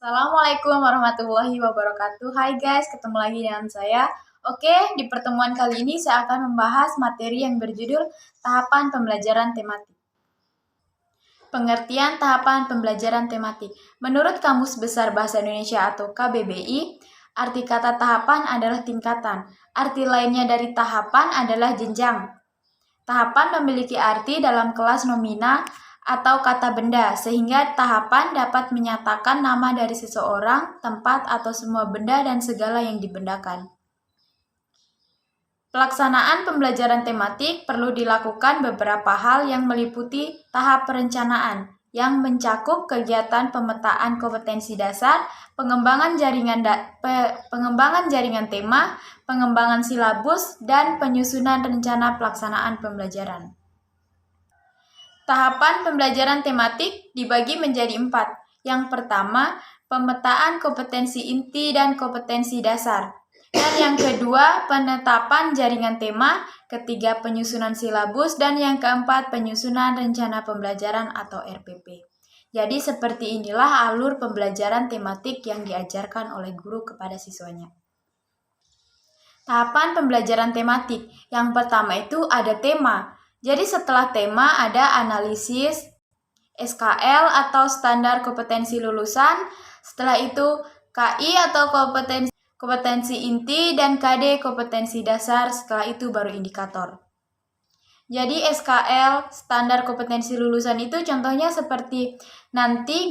Assalamualaikum warahmatullahi wabarakatuh. Hai guys, ketemu lagi dengan saya. Oke, di pertemuan kali ini saya akan membahas materi yang berjudul Tahapan Pembelajaran Tematik. Pengertian tahapan pembelajaran tematik. Menurut Kamus Besar Bahasa Indonesia atau KBBI, arti kata tahapan adalah tingkatan. Arti lainnya dari tahapan adalah jenjang. Tahapan memiliki arti dalam kelas nomina atau kata benda, sehingga tahapan dapat menyatakan nama dari seseorang, tempat, atau semua benda dan segala yang dibendakan. Pelaksanaan pembelajaran tematik perlu dilakukan beberapa hal yang meliputi tahap perencanaan, yang mencakup kegiatan pemetaan kompetensi dasar, pengembangan jaringan tema, pengembangan silabus, dan penyusunan rencana pelaksanaan pembelajaran. Tahapan pembelajaran tematik dibagi menjadi 4. Yang pertama, pemetaan kompetensi inti dan kompetensi dasar. Dan yang kedua, penetapan jaringan tema. Ketiga, penyusunan silabus. Dan yang keempat, penyusunan rencana pembelajaran atau RPP. Jadi seperti inilah alur pembelajaran tematik yang diajarkan oleh guru kepada siswanya. Tahapan pembelajaran tematik. Yang pertama itu ada tema. Jadi setelah tema ada analisis, SKL atau standar kompetensi lulusan. Setelah itu KI atau kompetensi inti dan KD kompetensi dasar. Setelah itu baru indikator. Jadi SKL standar kompetensi lulusan itu contohnya seperti nanti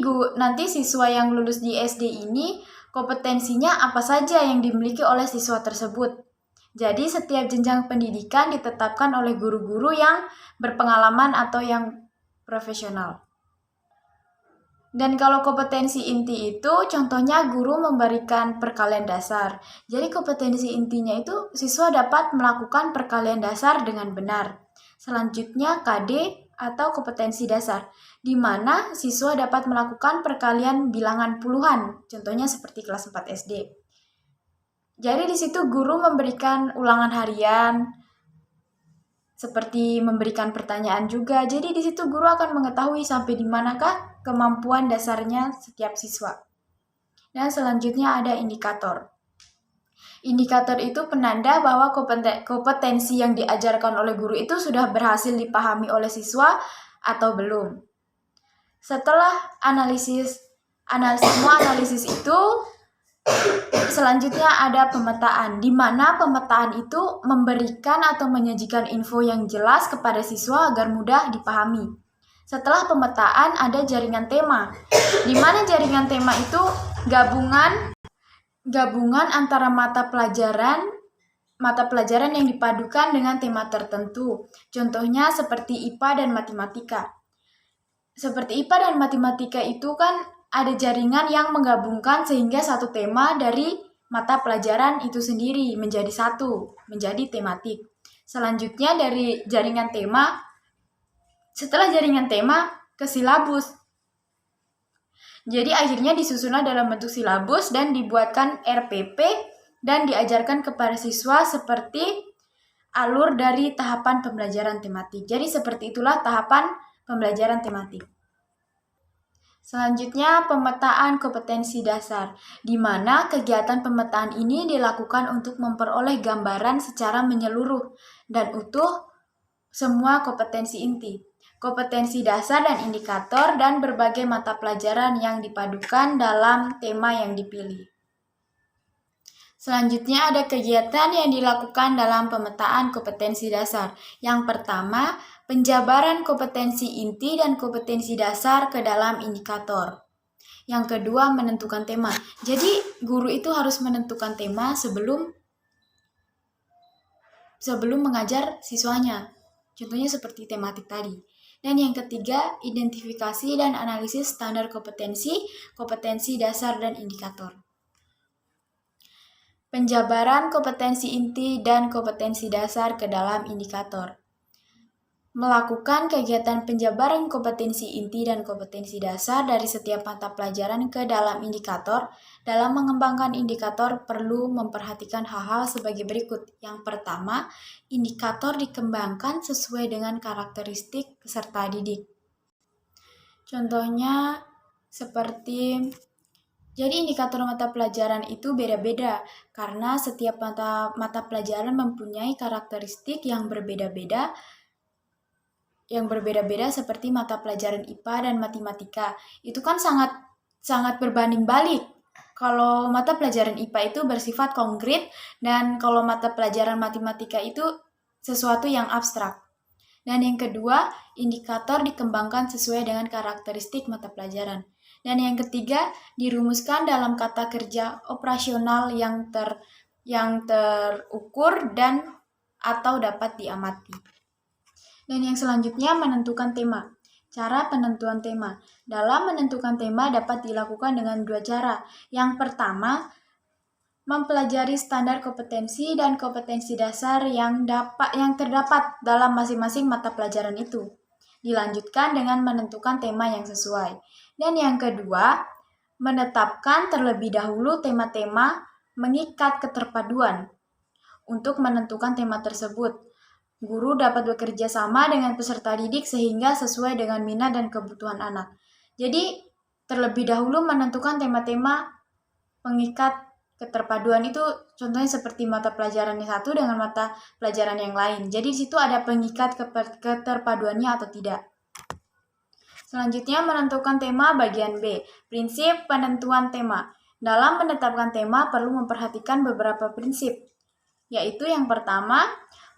siswa yang lulus di SD ini kompetensinya apa saja yang dimiliki oleh siswa tersebut. Jadi setiap jenjang pendidikan ditetapkan oleh guru-guru yang berpengalaman atau yang profesional. Dan kalau kompetensi inti itu contohnya guru memberikan perkalian dasar. Jadi kompetensi intinya itu siswa dapat melakukan perkalian dasar dengan benar. Selanjutnya KD atau kompetensi dasar, di mana siswa dapat melakukan perkalian bilangan puluhan, contohnya seperti kelas 4 SD. Jadi di situ guru memberikan ulangan harian, seperti memberikan pertanyaan juga. Jadi di situ guru akan mengetahui sampai di manakah kemampuan dasarnya setiap siswa. Dan selanjutnya ada indikator. Indikator itu penanda bahwa kompetensi yang diajarkan oleh guru itu sudah berhasil dipahami oleh siswa atau belum. Setelah semua analisis itu, selanjutnya ada pemetaan, di mana pemetaan itu memberikan atau menyajikan info yang jelas kepada siswa agar mudah dipahami. Setelah pemetaan ada jaringan tema, di mana jaringan tema itu gabungan antara mata pelajaran yang dipadukan dengan tema tertentu. Contohnya seperti IPA dan matematika. Seperti IPA dan matematika itu kan ada jaringan yang menggabungkan sehingga satu tema dari mata pelajaran itu sendiri menjadi satu, menjadi tematik. Selanjutnya dari jaringan tema, setelah jaringan tema ke silabus. Jadi akhirnya disusunlah dalam bentuk silabus dan dibuatkan RPP dan diajarkan kepada siswa seperti alur dari tahapan pembelajaran tematik. Jadi seperti itulah tahapan pembelajaran tematik. Selanjutnya pemetaan kompetensi dasar, di mana kegiatan pemetaan ini dilakukan untuk memperoleh gambaran secara menyeluruh dan utuh semua kompetensi inti, kompetensi dasar dan indikator, dan berbagai mata pelajaran yang dipadukan dalam tema yang dipilih. Selanjutnya ada kegiatan yang dilakukan dalam pemetaan kompetensi dasar. Yang pertama, penjabaran kompetensi inti dan kompetensi dasar ke dalam indikator. Yang kedua, menentukan tema. Jadi, guru itu harus menentukan tema sebelum mengajar siswanya. Contohnya seperti tematik tadi. Dan yang ketiga, identifikasi dan analisis standar kompetensi dasar dan indikator. Penjabaran kompetensi inti dan kompetensi dasar ke dalam indikator. Melakukan kegiatan penjabaran kompetensi inti dan kompetensi dasar dari setiap mata pelajaran ke dalam indikator. Dalam mengembangkan indikator perlu memperhatikan hal-hal sebagai berikut. Yang pertama, indikator dikembangkan sesuai dengan karakteristik peserta didik. Contohnya seperti Jadi indikator mata pelajaran itu beda-beda karena setiap mata pelajaran mempunyai karakteristik yang berbeda-beda seperti mata pelajaran IPA dan matematika. Itu kan sangat berbanding balik. Kalau mata pelajaran IPA itu bersifat konkret dan kalau mata pelajaran matematika itu sesuatu yang abstrak. Dan yang kedua, indikator dikembangkan sesuai dengan karakteristik mata pelajaran. Dan yang ketiga, dirumuskan dalam kata kerja operasional yang terukur dan atau dapat diamati. Dan yang selanjutnya, menentukan tema. Cara penentuan tema. Dalam menentukan tema dapat dilakukan dengan dua cara. Yang pertama, mempelajari standar kompetensi dan kompetensi dasar yang terdapat dalam masing-masing mata pelajaran itu. Dilanjutkan dengan menentukan tema yang sesuai. Dan yang kedua, menetapkan terlebih dahulu tema-tema mengikat keterpaduan. Untuk menentukan tema tersebut, guru dapat bekerja sama dengan peserta didik sehingga sesuai dengan minat dan kebutuhan anak. Jadi, terlebih dahulu menentukan tema-tema pengikat keterpaduan itu contohnya seperti mata pelajaran yang satu dengan mata pelajaran yang lain. Jadi di situ ada pengikat keterpaduannya atau tidak. Selanjutnya menentukan tema bagian B. Prinsip penentuan tema. Dalam menetapkan tema perlu memperhatikan beberapa prinsip, yaitu yang pertama,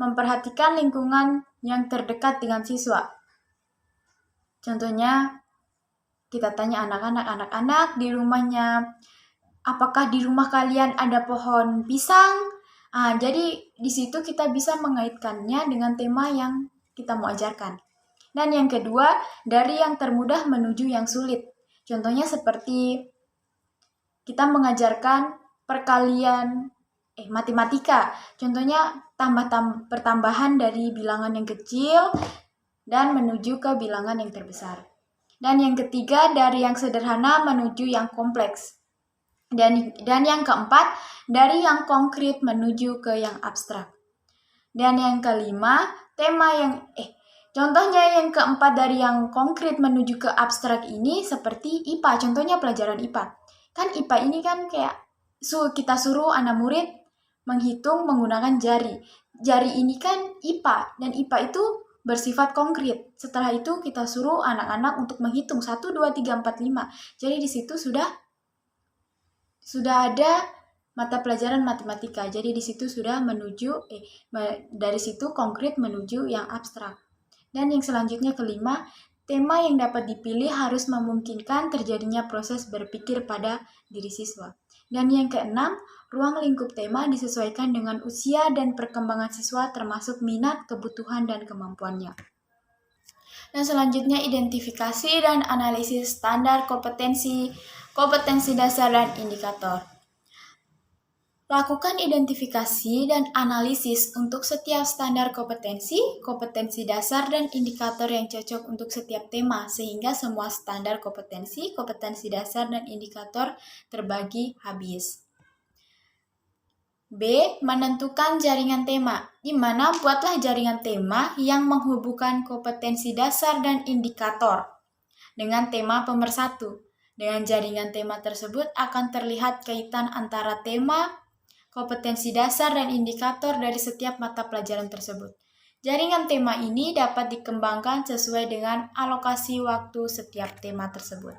memperhatikan lingkungan yang terdekat dengan siswa. Contohnya, kita tanya anak-anak di rumahnya, apakah di rumah kalian ada pohon pisang? Jadi di situ kita bisa mengaitkannya dengan tema yang kita mau ajarkan. Dan yang kedua, dari yang termudah menuju yang sulit. Contohnya seperti kita mengajarkan perkalian matematika. Contohnya pertambahan dari bilangan yang kecil dan menuju ke bilangan yang terbesar. Dan yang ketiga, dari yang sederhana menuju yang kompleks. Dan yang keempat, dari yang konkret menuju ke yang abstrak. Dan yang kelima, contohnya yang keempat dari yang konkret menuju ke abstrak ini seperti IPA. Contohnya pelajaran IPA. Kan IPA ini kan kayak kita suruh anak murid menghitung menggunakan jari. Jari ini kan IPA dan IPA itu bersifat konkret. Setelah itu kita suruh anak-anak untuk menghitung 1, 2, 3, 4, 5. Jadi di situ sudah ada mata pelajaran matematika. Jadi di situ sudah dari situ konkret menuju yang abstrak. Dan yang selanjutnya kelima, tema yang dapat dipilih harus memungkinkan terjadinya proses berpikir pada diri siswa. Dan yang keenam, ruang lingkup tema disesuaikan dengan usia dan perkembangan siswa termasuk minat, kebutuhan, dan kemampuannya. Dan selanjutnya identifikasi dan analisis standar kompetensi dasar dan indikator. Lakukan identifikasi dan analisis untuk setiap standar kompetensi dasar, dan indikator yang cocok untuk setiap tema, sehingga semua standar kompetensi dasar, dan indikator terbagi habis. B. Menentukan jaringan tema, di mana buatlah jaringan tema yang menghubungkan kompetensi dasar dan indikator dengan tema pemersatu. Dengan jaringan tema tersebut akan terlihat kaitan antara tema, kompetensi dasar, dan indikator dari setiap mata pelajaran tersebut. Jaringan tema ini dapat dikembangkan sesuai dengan alokasi waktu setiap tema tersebut.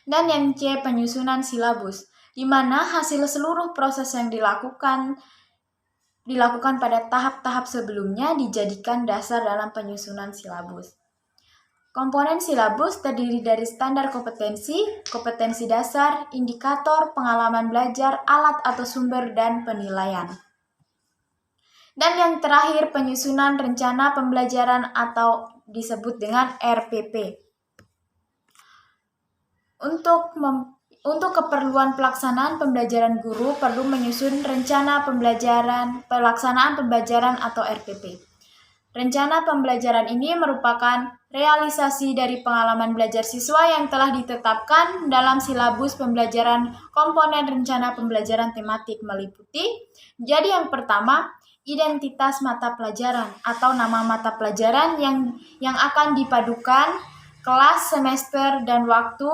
Dan yang C, penyusunan silabus, di mana hasil seluruh proses yang dilakukan pada tahap-tahap sebelumnya dijadikan dasar dalam penyusunan silabus. Komponen silabus terdiri dari standar kompetensi dasar, indikator, pengalaman belajar, alat atau sumber, dan penilaian. Dan yang terakhir, penyusunan rencana pembelajaran atau disebut dengan RPP. Untuk keperluan pelaksanaan pembelajaran guru perlu menyusun rencana pelaksanaan pembelajaran atau RPP. Rencana pembelajaran ini merupakan realisasi dari pengalaman belajar siswa yang telah ditetapkan dalam silabus pembelajaran. Komponen rencana pembelajaran tematik meliputi, jadi yang pertama, identitas mata pelajaran atau nama mata pelajaran yang akan dipadukan, kelas, semester, dan waktu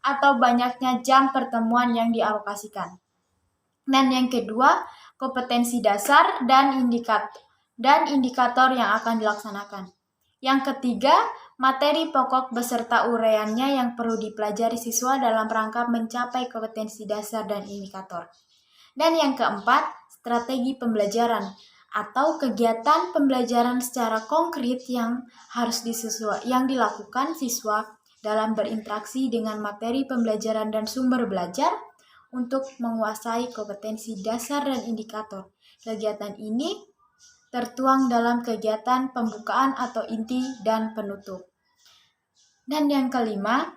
atau banyaknya jam pertemuan yang dialokasikan. Dan yang kedua, kompetensi dasar dan indikator yang akan dilaksanakan. Yang ketiga, materi pokok beserta uraiannya yang perlu dipelajari siswa dalam rangka mencapai kompetensi dasar dan indikator. Dan yang keempat, strategi pembelajaran atau kegiatan pembelajaran secara konkret yang dilakukan siswa dalam berinteraksi dengan materi pembelajaran dan sumber belajar untuk menguasai kompetensi dasar dan indikator. Kegiatan ini tertuang dalam kegiatan pembukaan atau inti dan penutup. Dan yang kelima,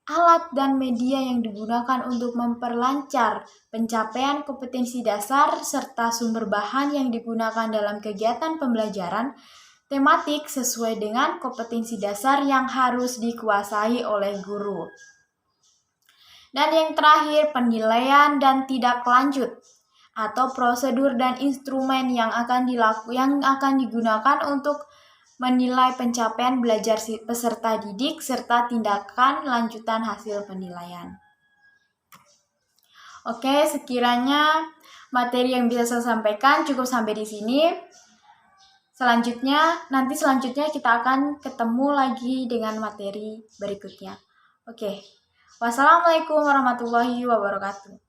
alat dan media yang digunakan untuk memperlancar pencapaian kompetensi dasar serta sumber bahan yang digunakan dalam kegiatan pembelajaran tematik sesuai dengan kompetensi dasar yang harus dikuasai oleh guru. Dan yang terakhir, penilaian dan tindak lanjut atau prosedur dan instrumen yang akan digunakan untuk menilai pencapaian belajar peserta didik serta tindakan lanjutan hasil penilaian. Oke, sekiranya materi yang bisa saya sampaikan cukup sampai di sini. Selanjutnya kita akan ketemu lagi dengan materi berikutnya. Oke. Wassalamualaikum warahmatullahi wabarakatuh.